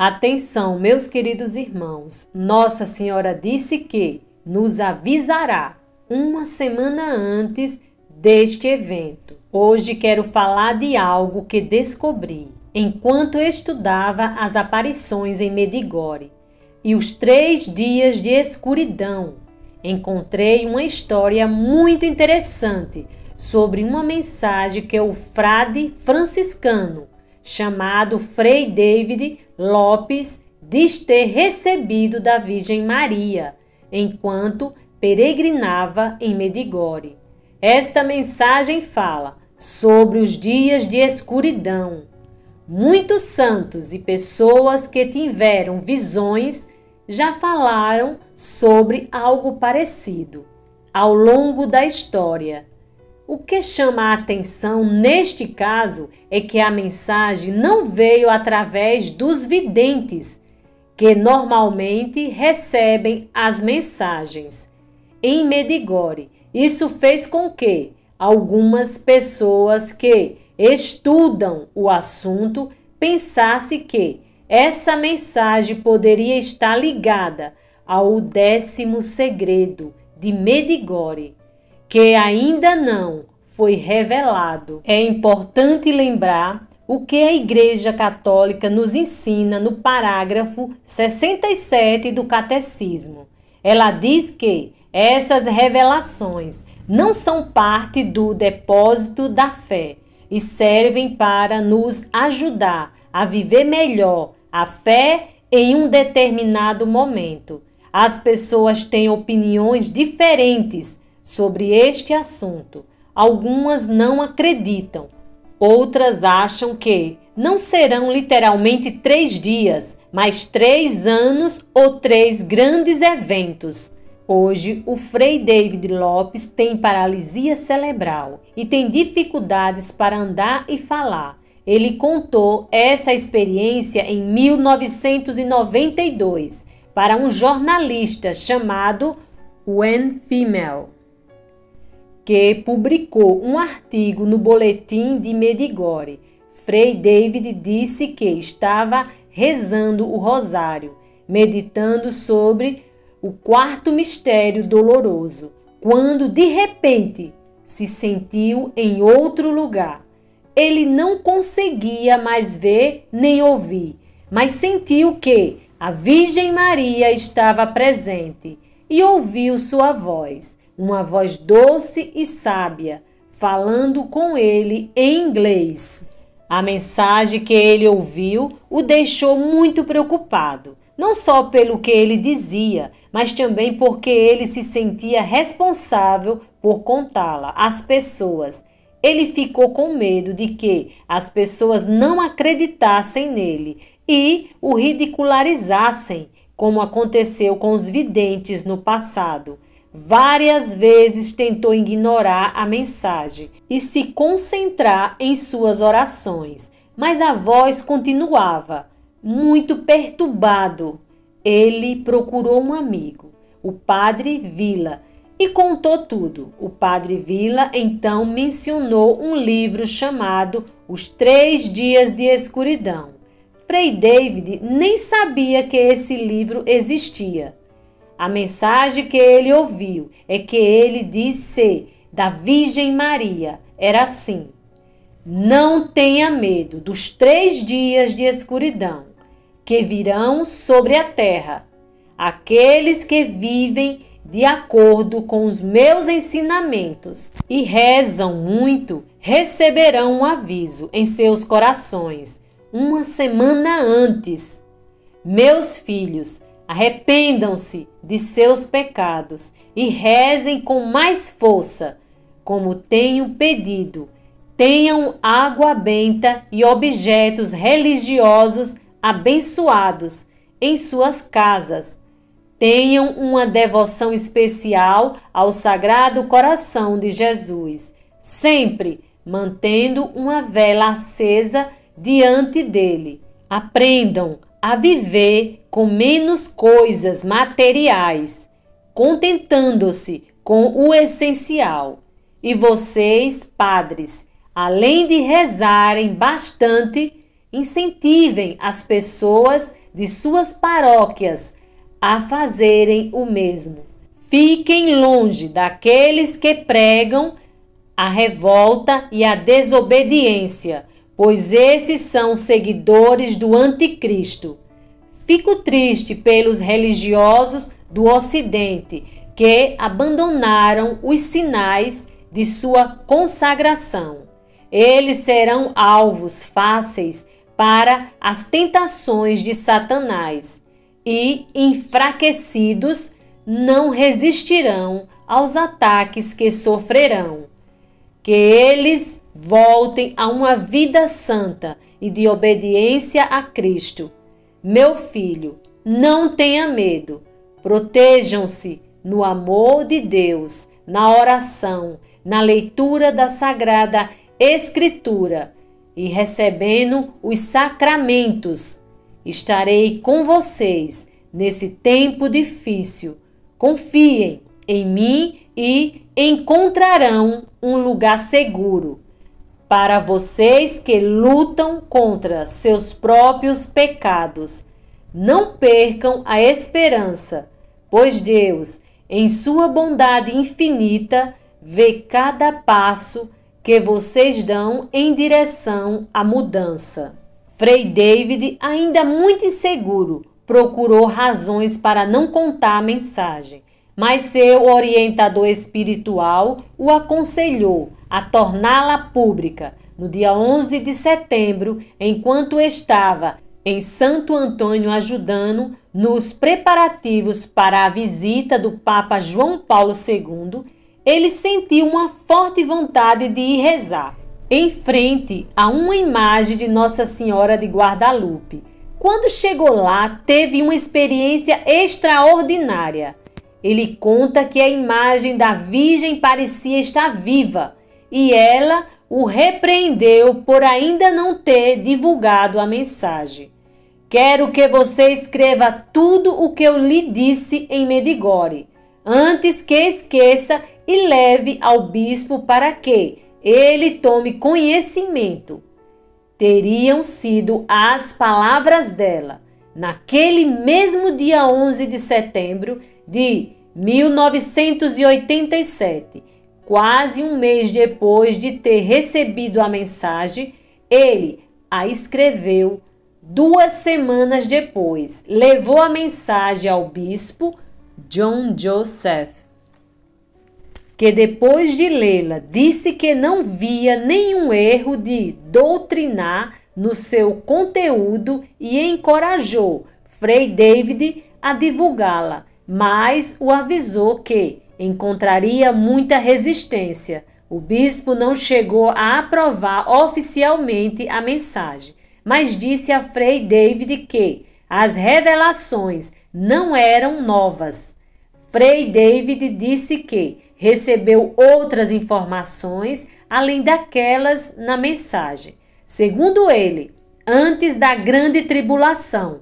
Atenção, meus queridos irmãos, Nossa Senhora disse que nos avisará uma semana antes deste evento. Hoje quero falar de algo que descobri enquanto estudava as aparições em Medigore e os 3 dias de escuridão. Encontrei uma história muito interessante sobre uma mensagem que o frade franciscano chamado Frei David Lopes diz ter recebido da Virgem Maria enquanto peregrinava em Medigore. Esta mensagem fala sobre os dias de escuridão. Muitos santos e pessoas que tiveram visões já falaram sobre algo parecido ao longo da história. O que chama a atenção neste caso é que a mensagem não veio através dos videntes, que normalmente recebem as mensagens. Em Medigore, isso fez com que algumas pessoas que estudam o assunto pensassem que essa mensagem poderia estar ligada ao 10º segredo de Medigore, que ainda não foi revelado. É importante lembrar o que a Igreja Católica nos ensina no parágrafo 67 do Catecismo. Ela diz que essas revelações não são parte do depósito da fé e servem para nos ajudar a viver melhor a fé em um determinado momento. As pessoas têm opiniões diferentes sobre este assunto. Algumas não acreditam, outras acham que não serão literalmente 3 dias, mas 3 anos ou 3 grandes eventos. Hoje, o Frei David Lopes tem paralisia cerebral e tem dificuldades para andar e falar. Ele contou essa experiência em 1992 para um jornalista chamado When Female, que publicou um artigo no boletim de Medigore. Frei David disse que estava rezando o rosário, meditando sobre o 4º mistério doloroso, quando de repente se sentiu em outro lugar. Ele não conseguia mais ver nem ouvir, mas sentiu que a Virgem Maria estava presente e ouviu sua voz, uma voz doce e sábia, falando com ele em inglês. A mensagem que ele ouviu o deixou muito preocupado, não só pelo que ele dizia, mas também porque ele se sentia responsável por contá-la às pessoas. Ele ficou com medo de que as pessoas não acreditassem nele e o ridicularizassem, como aconteceu com os videntes no passado. Várias vezes tentou ignorar a mensagem e se concentrar em suas orações, mas a voz continuava. Muito perturbado, ele procurou um amigo, o Padre Vila, e contou tudo. O Padre Vila então mencionou um livro chamado Os 3 Dias de Escuridão. Frei David nem sabia que esse livro existia. A mensagem que ele ouviu é que ele disse da Virgem Maria. Era assim: não tenha medo dos 3 dias de escuridão que virão sobre a terra. Aqueles que vivem de acordo com os meus ensinamentos e rezam muito receberão um aviso em seus corações uma semana antes. Meus filhos, arrependam-se de seus pecados e rezem com mais força, como tenho pedido. Tenham água benta e objetos religiosos abençoados em suas casas. Tenham uma devoção especial ao Sagrado Coração de Jesus, sempre mantendo uma vela acesa diante dele. Aprendam a viver com menos coisas materiais, contentando-se com o essencial. E vocês, padres, além de rezarem bastante, incentivem as pessoas de suas paróquias a fazerem o mesmo. Fiquem longe daqueles que pregam a revolta e a desobediência, pois esses são seguidores do anticristo. Fico triste pelos religiosos do Ocidente que abandonaram os sinais de sua consagração. Eles serão alvos fáceis para as tentações de Satanás e, enfraquecidos, não resistirão aos ataques que sofrerão. Que eles voltem a uma vida santa e de obediência a Cristo. Meu filho, não tenha medo. Protejam-se no amor de Deus, na oração, na leitura da Sagrada Escritura e recebendo os sacramentos. Estarei com vocês nesse tempo difícil. Confiem em mim e encontrarão um lugar seguro. Para vocês que lutam contra seus próprios pecados, não percam a esperança, pois Deus, em sua bondade infinita, vê cada passo que vocês dão em direção à mudança. Frei David, ainda muito inseguro, procurou razões para não contar a mensagem, mas seu orientador espiritual o aconselhou a torná-la pública no dia 11 de setembro, enquanto estava em Santo Antônio ajudando nos preparativos para a visita do Papa João Paulo II. Ele sentiu uma forte vontade de ir rezar em frente a uma imagem de Nossa Senhora de Guadalupe. Quando chegou lá, teve uma experiência extraordinária. Ele conta que a imagem da Virgem parecia estar viva e ela o repreendeu por ainda não ter divulgado a mensagem. Quero que você escreva tudo o que eu lhe disse em Medigore, antes que esqueça, e leve ao bispo para que ele tome conhecimento. Teriam sido as palavras dela, naquele mesmo dia 11 de setembro de 1987, quase um mês depois de ter recebido a mensagem. Ele a escreveu 2 semanas depois. Levou a mensagem ao bispo John Joseph, que depois de lê-la disse que não via nenhum erro de doutrinar no seu conteúdo e encorajou Frei David a divulgá-la, mas o avisou que encontraria muita resistência. O bispo não chegou a aprovar oficialmente a mensagem, mas disse a Frei David que as revelações não eram novas. Frei David disse que recebeu outras informações além daquelas na mensagem. Segundo ele, antes da grande tribulação,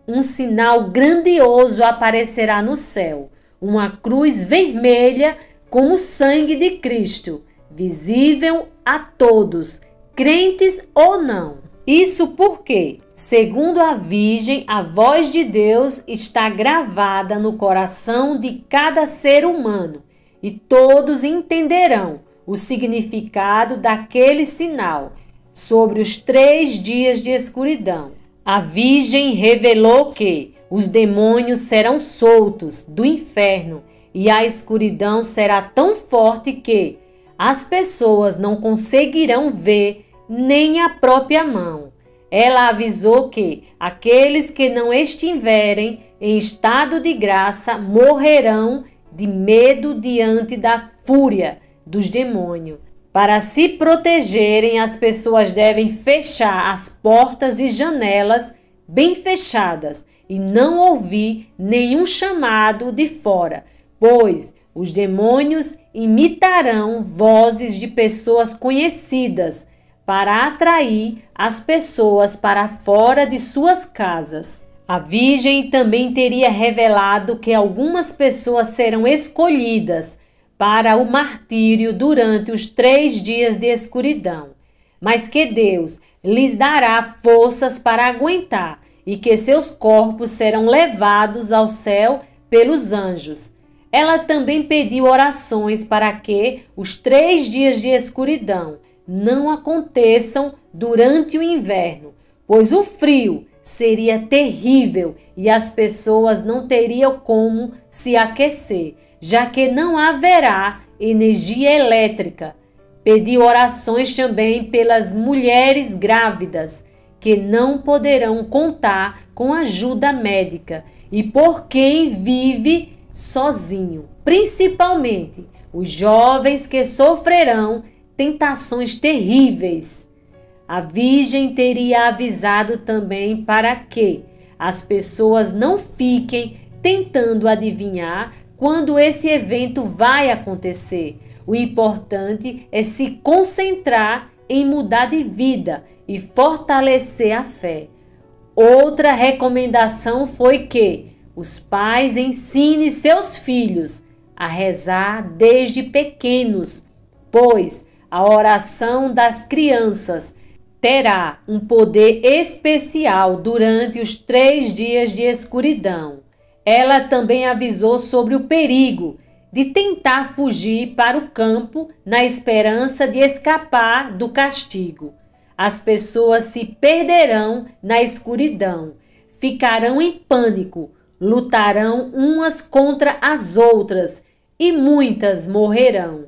um sinal grandioso aparecerá no céu, uma cruz vermelha como o sangue de Cristo, visível a todos, crentes ou não. Isso porque, segundo a Virgem, a voz de Deus está gravada no coração de cada ser humano e todos entenderão o significado daquele sinal sobre os 3 dias de escuridão. A Virgem revelou que os demônios serão soltos do inferno e a escuridão será tão forte que as pessoas não conseguirão ver nem a própria mão. Ela avisou que aqueles que não estiverem em estado de graça morrerão de medo diante da fúria dos demônios. Para se protegerem, as pessoas devem fechar as portas e janelas bem fechadas e não ouvir nenhum chamado de fora, pois os demônios imitarão vozes de pessoas conhecidas para atrair as pessoas para fora de suas casas. A Virgem também teria revelado que algumas pessoas serão escolhidas para o martírio durante os 3 dias de escuridão, mas que Deus lhes dará forças para aguentar e que seus corpos serão levados ao céu pelos anjos. Ela também pediu orações para que os 3 dias de escuridão não aconteçam durante o inverno, pois o frio seria terrível e as pessoas não teriam como se aquecer, já que não haverá energia elétrica. Pediu orações também pelas mulheres grávidas, que não poderão contar com ajuda médica, e por quem vive sozinho, principalmente os jovens que sofrerão tentações terríveis. A Virgem teria avisado também para que as pessoas não fiquem tentando adivinhar quando esse evento vai acontecer. O importante é se concentrar em mudar de vida e fortalecer a fé. Outra recomendação foi que os pais ensinem seus filhos a rezar desde pequenos, pois a oração das crianças terá um poder especial durante os 3 dias de escuridão. Ela também avisou sobre o perigo de tentar fugir para o campo na esperança de escapar do castigo. As pessoas se perderão na escuridão, ficarão em pânico, lutarão umas contra as outras e muitas morrerão.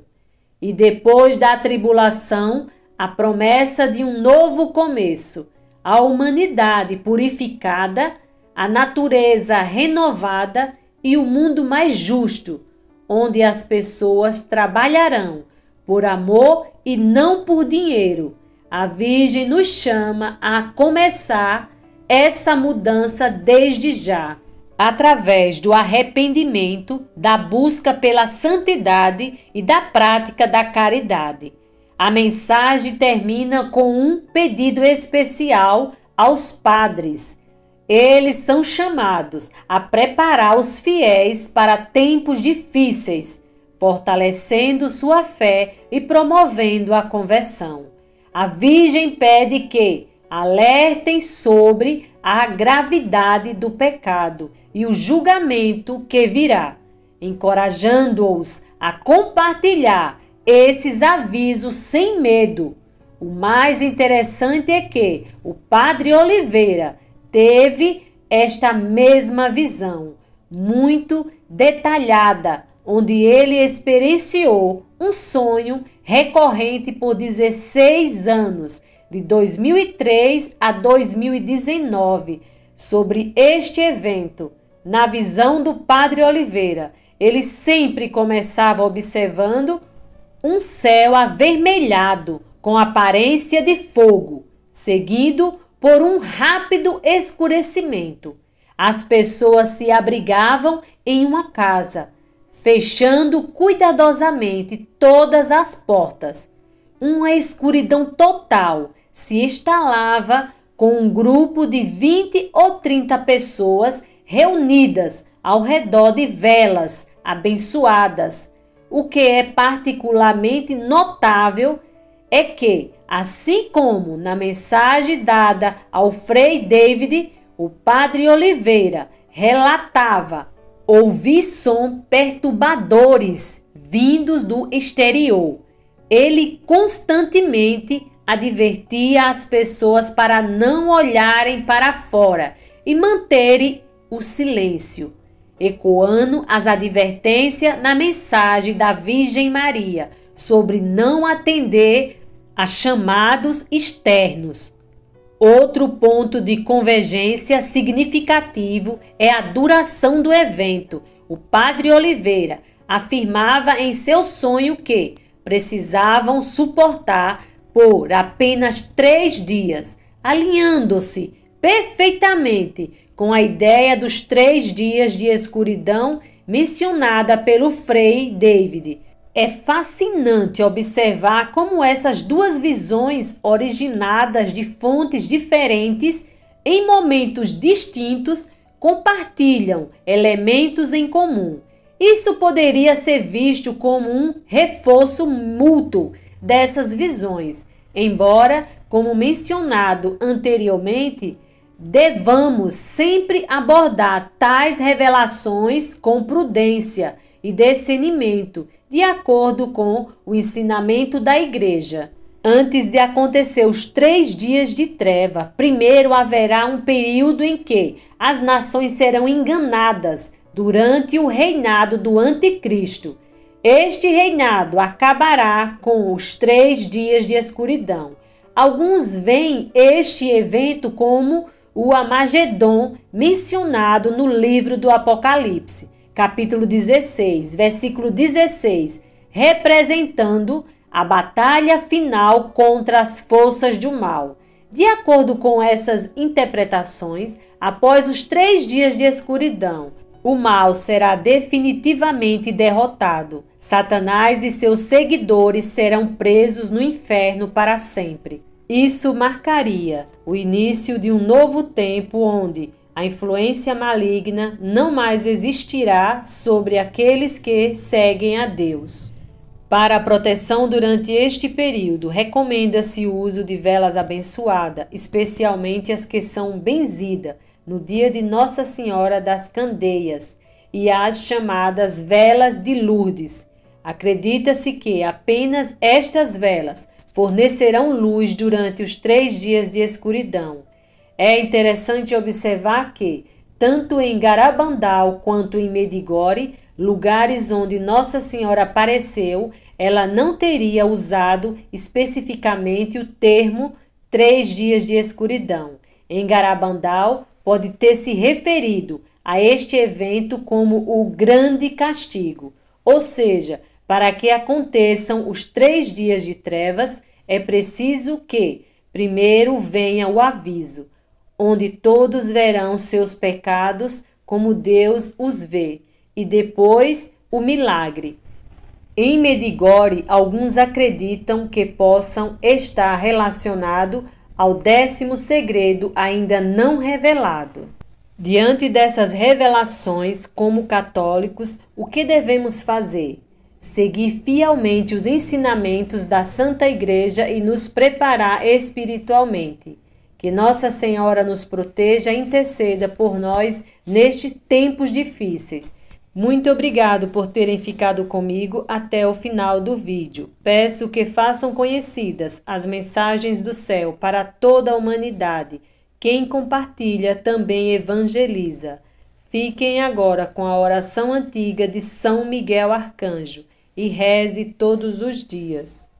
E depois da tribulação, a promessa de um novo começo, a humanidade purificada, a natureza renovada e o mundo mais justo, onde as pessoas trabalharão por amor e não por dinheiro. A Virgem nos chama a começar essa mudança desde já, através do arrependimento, da busca pela santidade e da prática da caridade. A mensagem termina com um pedido especial aos padres. Eles são chamados a preparar os fiéis para tempos difíceis, fortalecendo sua fé e promovendo a conversão. A Virgem pede que alertem sobre a gravidade do pecado e o julgamento que virá, encorajando-os a compartilhar esses avisos sem medo. O mais interessante é que o Padre Oliveira teve esta mesma visão, muito detalhada, onde ele experienciou um sonho recorrente por 16 anos, de 2003 a 2019, sobre este evento. Na visão do Padre Oliveira, ele sempre começava observando um céu avermelhado com aparência de fogo, seguido por um rápido escurecimento. As pessoas se abrigavam em uma casa, fechando cuidadosamente todas as portas. Uma escuridão total se instalava com um grupo de 20 ou 30 pessoas reunidas ao redor de velas abençoadas. O que é particularmente notável é que, assim como na mensagem dada ao Frei David, o Padre Oliveira relatava ouvir som perturbadores vindos do exterior. Ele constantemente advertia as pessoas para não olharem para fora e manterem o silêncio, ecoando as advertências na mensagem da Virgem Maria sobre não atender a chamados externos. Outro ponto de convergência significativo é a duração do evento. O Padre Oliveira afirmava em seu sonho que precisavam suportar por apenas 3 dias, alinhando-se perfeitamente com a ideia dos 3 dias de escuridão mencionada pelo Frei David. É fascinante observar como essas duas visões, originadas de fontes diferentes, em momentos distintos, compartilham elementos em comum. Isso poderia ser visto como um reforço mútuo dessas visões, Embora, como mencionado anteriormente, devamos sempre abordar tais revelações com prudência e discernimento, de acordo com o ensinamento da Igreja. Antes de acontecer os 3 dias de treva, primeiro haverá um período em que as nações serão enganadas durante o reinado do Anticristo. Este reinado acabará com os 3 dias de escuridão. Alguns veem este evento como o Armagedon mencionado no livro do Apocalipse, capítulo 16, versículo 16, representando a batalha final contra as forças do mal. De acordo com essas interpretações, após os 3 dias de escuridão, o mal será definitivamente derrotado. Satanás e seus seguidores serão presos no inferno para sempre. Isso marcaria o início de um novo tempo onde a influência maligna não mais existirá sobre aqueles que seguem a Deus. Para a proteção durante este período, recomenda-se o uso de velas abençoadas, especialmente as que são benzidas no dia de Nossa Senhora das Candeias e as chamadas velas de Lourdes. Acredita-se que apenas estas velas fornecerão luz durante os 3 dias de escuridão. É interessante observar que, tanto em Garabandal quanto em Medigore, lugares onde Nossa Senhora apareceu, ela não teria usado especificamente o termo 3 dias de escuridão. Em Garabandal, pode ter se referido a este evento como o grande castigo. Ou seja, para que aconteçam os 3 dias de trevas, é preciso que primeiro venha o aviso, onde todos verão seus pecados como Deus os vê, e depois o milagre. Em Medigore, alguns acreditam que possam estar relacionado ao 10º segredo ainda não revelado. Diante dessas revelações, como católicos, o que devemos fazer? Seguir fielmente os ensinamentos da Santa Igreja e nos preparar espiritualmente. Que Nossa Senhora nos proteja e interceda por nós nestes tempos difíceis. Muito obrigado por terem ficado comigo até o final do vídeo. Peço que façam conhecidas as mensagens do céu para toda a humanidade. Quem compartilha também evangeliza. Fiquem agora com a oração antiga de São Miguel Arcanjo e reze todos os dias.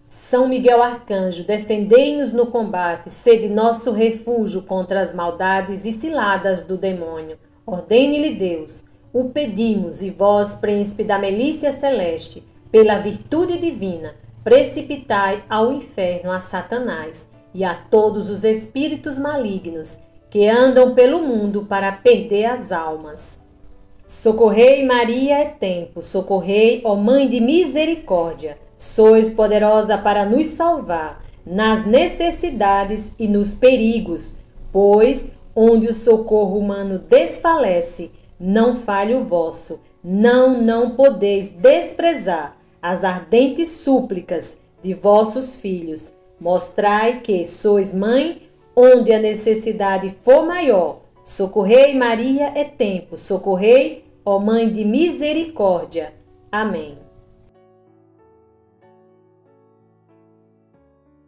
São Miguel Arcanjo, defendei-nos no combate, sede nosso refúgio contra as maldades e ciladas do demônio. Ordene-lhe Deus, o pedimos, e vós, príncipe da milícia celeste, pela virtude divina, precipitai ao inferno a Satanás e a todos os espíritos malignos que andam pelo mundo para perder as almas. Socorrei, Maria, é tempo, socorrei, ó Mãe de misericórdia, sois poderosa para nos salvar nas necessidades e nos perigos, pois onde o socorro humano desfalece, não falhe o vosso. Não podeis desprezar as ardentes súplicas de vossos filhos. Mostrai que sois mãe onde a necessidade for maior. Socorrei, Maria, é tempo. Socorrei, ó Mãe de misericórdia. Amém.